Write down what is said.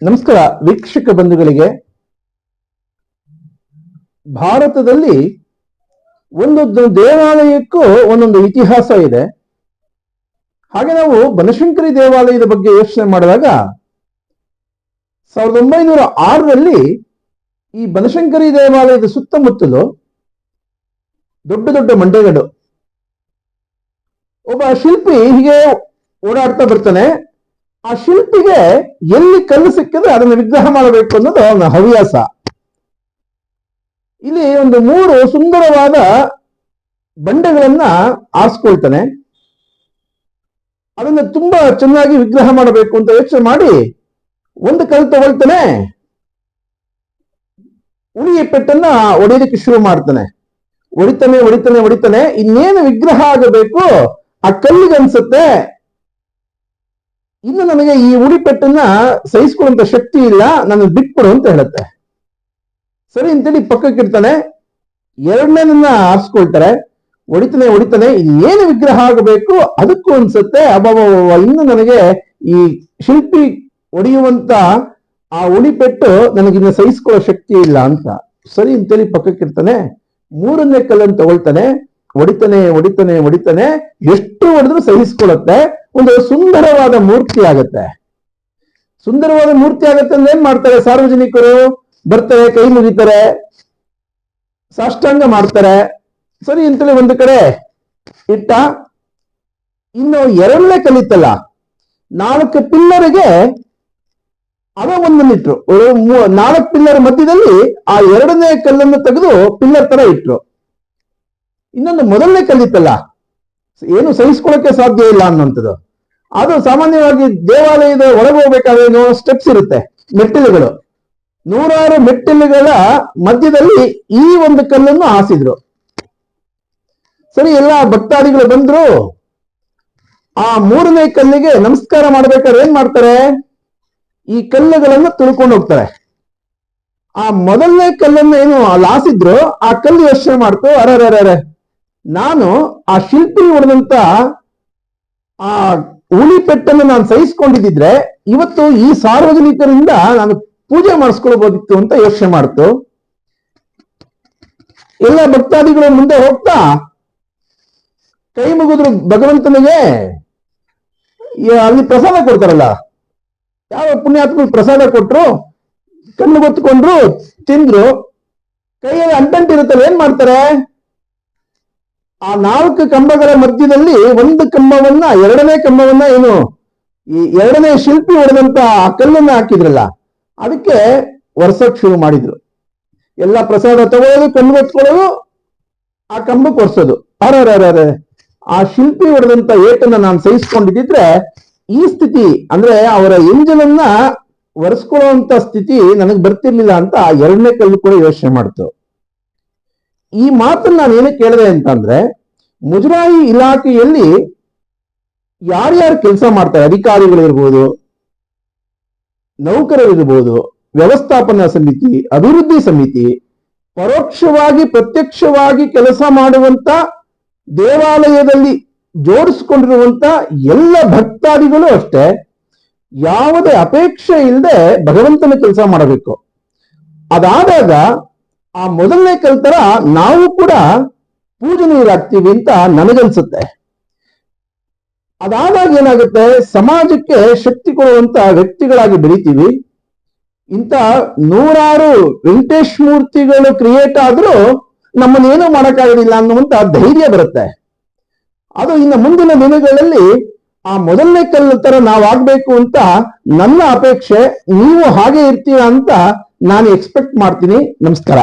ನಮಸ್ಕಾರ ವೀಕ್ಷಕ ಬಂಧುಗಳಿಗೆ. ಭಾರತದಲ್ಲಿ ಒಂದೊಂದು ದೇವಾಲಯಕ್ಕೂ ಒಂದೊಂದು ಇತಿಹಾಸ ಇದೆ. ಹಾಗೆ ನಾವು ಬನಶಂಕರಿ ದೇವಾಲಯದ ಬಗ್ಗೆ ಯೋಚನೆ ಮಾಡಿದಾಗ 1906ರಲ್ಲಿ ಈ ಬನಶಂಕರಿ ದೇವಾಲಯದ ಸುತ್ತಮುತ್ತಲು ದೊಡ್ಡ ದೊಡ್ಡ ಮಂಡೆಗಳು, ಒಬ್ಬ ಶಿಲ್ಪಿ ಹೀಗೆ ಓಡಾಡ್ತಾ ಬರ್ತಾನೆ. ಆ ಶಿಲ್ಪಿಗೆ ಎಲ್ಲಿ ಕಲ್ಲು ಸಿಕ್ಕಿದ್ರೆ ಅದನ್ನು ವಿಗ್ರಹ ಮಾಡಬೇಕು ಅನ್ನೋದು ಅವನ ಹವ್ಯಾಸ. ಇಲ್ಲಿ ಒಂದು 3 ಸುಂದರವಾದ ಬಂಡೆಗಳನ್ನ ಆರಿಸ್ಕೊಳ್ತಾನೆ. ಅದನ್ನ ತುಂಬಾ ಚೆನ್ನಾಗಿ ವಿಗ್ರಹ ಮಾಡಬೇಕು ಅಂತ ಯೋಚನೆ ಮಾಡಿ ಒಂದು ಕಲ್ಲು ತಗೊಳ್ತಾನೆ, ಉಳಿ ಪೆಟ್ಟನ್ನ ಹೊಡೆಯೋದಕ್ಕೆ ಶುರು ಮಾಡ್ತಾನೆ. ಹೊಡಿತಾನೆ. ಇನ್ನೇನು ವಿಗ್ರಹ ಆಗಬೇಕು ಆ ಕಲ್ಲಿಗೆ ಅನ್ಸುತ್ತೆ, ಇನ್ನು ನನಗೆ ಈ ಉಳಿಪೆಟ್ಟನ್ನ ಸಹಿಸ್ಕೊಳ್ಳುವಂತ ಶಕ್ತಿ ಇಲ್ಲ, ನಾನು ಬಿಟ್ಬಿಡು ಅಂತ ಹೇಳುತ್ತೆ. ಸರಿ ಅಂತೇಳಿ ಪಕ್ಕಕ್ಕೆ ಇಡ್ತಾನೆ. ಎರಡನೇದನ್ನ ಆರಿಸ್ಕೊಳ್ತಾರೆ. ಹೊಡಿತಾನೆ. ಇನ್ನೇನು ವಿಗ್ರಹ ಆಗಬೇಕು ಅದಕ್ಕೂ ಅನ್ಸುತ್ತೆ, ಇನ್ನು ನನಗೆ ಈ ಶಿಲ್ಪಿ ಹೊಡೆಯುವಂತ ಆ ಉಳಿಪೆಟ್ಟು ನನಗಿನ್ನ ಸಹಿಸ್ಕೊಳ್ಳೋ ಶಕ್ತಿ ಇಲ್ಲ ಅಂತ. ಸರಿ ಅಂತೇಳಿ ಪಕ್ಕಕ್ಕೆ ಇಡ್ತಾನೆ. 3ನೇ ಕಲ್ಲನ್ನು ತಗೊಳ್ತಾನೆ. ಹೊಡಿತಾನೆ. ಎಷ್ಟು ಹೊಡೆದ್ರು ಸಹಿಸ್ಕೊಳ್ಳುತ್ತೆ. ಒಂದು ಸುಂದರವಾದ ಮೂರ್ತಿ ಆಗತ್ತೆ. ಅಂದ್ರೆ ಏನ್ ಮಾಡ್ತಾರೆ, ಸಾರ್ವಜನಿಕರು ಬರ್ತಾರೆ, ಕೈ ಮುಗಿತಾರೆ, ಸಾಷ್ಟಾಂಗ ಮಾಡ್ತಾರೆ. ಸರಿ ಅಂತೇಳಿ ಒಂದು ಕಡೆ ಇಟ್ಟ. ಇನ್ನು 2ನೇ ಕಲ್ಲಿತ್ತಲ್ಲ, 4 ಪಿಲ್ಲರ್ಗೆ ಅವ ಒಂದನ್ನಿಟ್ರು. 4 ಪಿಲ್ಲರ್ ಮಧ್ಯದಲ್ಲಿ ಆ 2ನೇ ಕಲ್ಲನ್ನು ತೆಗೆದು ಪಿಲ್ಲರ್ ತರ ಇಟ್ರು. ಇನ್ನೊಂದು 1ನೇ ಕಲ್ಲಿತ್ತಲ್ಲ, ಏನು ಸಹಿಸ್ಕೊಳ್ಳೋಕೆ ಸಾಧ್ಯ ಇಲ್ಲ ಅನ್ನೋಂಥದ್ದು, ಅದು ಸಾಮಾನ್ಯವಾಗಿ ದೇವಾಲಯದ ಒಳಗೆ ಹೋಗ್ಬೇಕಾದ್ರೆ ಸ್ಟೆಪ್ಸ್ ಇರುತ್ತೆ, ಮೆಟ್ಟಿಲುಗಳು. 100 ಮೆಟ್ಟಿಲುಗಳ ಮಧ್ಯದಲ್ಲಿ ಈ ಒಂದು ಕಲ್ಲನ್ನು ಹಾಸಿದ್ರು. ಸರಿ, ಎಲ್ಲ ಭಕ್ತಾದಿಗಳು ಬಂದ್ರು. ಆ 3ನೇ ಕಲ್ಲಿಗೆ ನಮಸ್ಕಾರ ಮಾಡ್ಬೇಕಾದ್ರೆ ಏನ್ ಮಾಡ್ತಾರೆ, ಈ ಕಲ್ಲುಗಳನ್ನು ತುಳ್ಕೊಂಡು ಹೋಗ್ತಾರೆ. ಆ 1ನೇ ಕಲ್ಲನ್ನು ಏನು ಅಲ್ಲಿ ಹಾಸಿದ್ರು, ಆ ಕಲ್ಲು ಯೋಚನೆ ಮಾಡ್ತು, ಅರೆ ನಾನು ಆ ಶಿಲ್ಪಿ ಹೊಡೆದಂತ ಆ ಉಳಿಪೆಟ್ಟನ್ನು ನಾನು ಸಹಿಸ್ಕೊಂಡಿದ್ದಿದ್ರೆ ಇವತ್ತು ಈ ಸಾರ್ವಜನಿಕರಿಂದ ನಾನು ಪೂಜೆ ಮಾಡಿಸ್ಕೊಳ್ಬೋದಿತ್ತು ಅಂತ ಯೋಚನೆ ಮಾಡ್ತು. ಎಲ್ಲ ಭಕ್ತಾದಿಗಳು ಮುಂದೆ ಹೋಗ್ತಾ ಕೈ ಮುಗಿದ್ರು ಭಗವಂತನಿಗೆ. ಅಲ್ಲಿ ಪ್ರಸಾದ ಕೊಡ್ತಾರಲ್ಲ, ಯಾವ ಪುಣ್ಯಾತ್ಮರು ಪ್ರಸಾದ ಕೊಟ್ರು, ಕಣ್ಣು ಗೊತ್ತುಕೊಂಡ್ರು, ತಿಂದ್ರು. ಕೈಯಲ್ಲಿ ಅಂಟಂಟಿರುತ್ತಲ್ಲ, ಏನ್ ಮಾಡ್ತಾರೆ, ಆ 4 ಕಂಬಗಳ ಮಧ್ಯದಲ್ಲಿ ಒಂದು ಕಂಬವನ್ನ, 2ನೇ ಕಂಬವನ್ನ, ಏನು ಈ 2ನೇ ಶಿಲ್ಪಿ ಹೊಡೆದಂತ ಆ ಕಲ್ಲನ್ನ ಹಾಕಿದ್ರಲ್ಲ, ಅದಕ್ಕೆ ಒರ್ಸಕ್ ಶುರು ಮಾಡಿದ್ರು. ಎಲ್ಲ ಪ್ರಸಾದ ತಗೊಳ್ಳೋದು, ಕಣ್ಣು ಗೊತ್ಕೊಳ್ಳೋದು, ಆ ಕಂಬಕ್ಕೆ ಒರ್ಸೋದು. ಅರೆ ಆ ಶಿಲ್ಪಿ ಹೊಡೆದಂತ ಏಟನ್ನ ನಾನು ಸಹಿಸ್ಕೊಂಡಿದ್ದಿದ್ರೆ ಈ ಸ್ಥಿತಿ, ಅಂದ್ರೆ ಅವರ ಎಂಜಲನ್ನ ಒರೆಸ್ಕೊಳ್ಳುವಂತ ಸ್ಥಿತಿ ನನಗೆ ಬರ್ತಿರ್ಲಿಲ್ಲ ಅಂತ ಆ 2ನೇ ಕಲ್ಲು ಕೂಡ ಯೋಚನೆ ಮಾಡ್ತು. ಈ ಮಾತನ್ನ ನಾನು ಏನಕ್ಕೆ ಕೇಳಿದೆ ಅಂತಂದ್ರೆ, ಮುಜರಾಯಿ ಇಲಾಖೆಯಲ್ಲಿ ಯಾರ್ಯಾರು ಕೆಲಸ ಮಾಡ್ತಾರೆ, ಅಧಿಕಾರಿಗಳಿರ್ಬೋದು, ನೌಕರರಿರ್ಬೋದು, ವ್ಯವಸ್ಥಾಪನಾ ಸಮಿತಿ, ಅಭಿವೃದ್ಧಿ ಸಮಿತಿ, ಪರೋಕ್ಷವಾಗಿ ಪ್ರತ್ಯಕ್ಷವಾಗಿ ಕೆಲಸ ಮಾಡುವಂತ ದೇವಾಲಯದಲ್ಲಿ ಜೋಡಿಸಿಕೊಂಡಿರುವಂತ ಎಲ್ಲ ಭಕ್ತಾದಿಗಳು ಅಷ್ಟೇ ಯಾವುದೇ ಅಪೇಕ್ಷೆ ಇಲ್ಲದೆ ಭಗವಂತನ ಕೆಲಸ ಮಾಡಬೇಕು. ಅದಾದಾಗ ಆ 1ನೇ ಕಲ್ ತರ ನಾವು ಕೂಡ ಪೂಜನೀಯರಾಗ್ತೀವಿ ಅಂತ ನನಗನ್ಸುತ್ತೆ. ಅದಾದಾಗ ಏನಾಗುತ್ತೆ, ಸಮಾಜಕ್ಕೆ ಶಕ್ತಿ ಕೊಡುವಂತ ವ್ಯಕ್ತಿಗಳಾಗಿ ಬೆಳಿತೀವಿ. ಇಂಥ 100 ವೆಂಕಟೇಶ್ ಮೂರ್ತಿಗಳು ಕ್ರಿಯೇಟ್ ಆದ್ರೂ ನಮ್ಮನ್ನೇನು ಮಾಡಕ್ಕಾಗೋದಿಲ್ಲ ಅನ್ನುವಂತ ಧೈರ್ಯ ಬರುತ್ತೆ. ಅದು ಇನ್ನು ಮುಂದಿನ ದಿನಗಳಲ್ಲಿ ಆ 1ನೇ ಕಲ್ಲು ತರ ನಾವಾಗ್ಬೇಕು ಅಂತ ನನ್ನ ಅಪೇಕ್ಷೆ. ನೀವು ಹಾಗೆ ಇರ್ತೀರಾ ಅಂತ ನಾನು ಎಕ್ಸ್ಪೆಕ್ಟ್ ಮಾಡ್ತೀನಿ. ನಮಸ್ಕಾರ.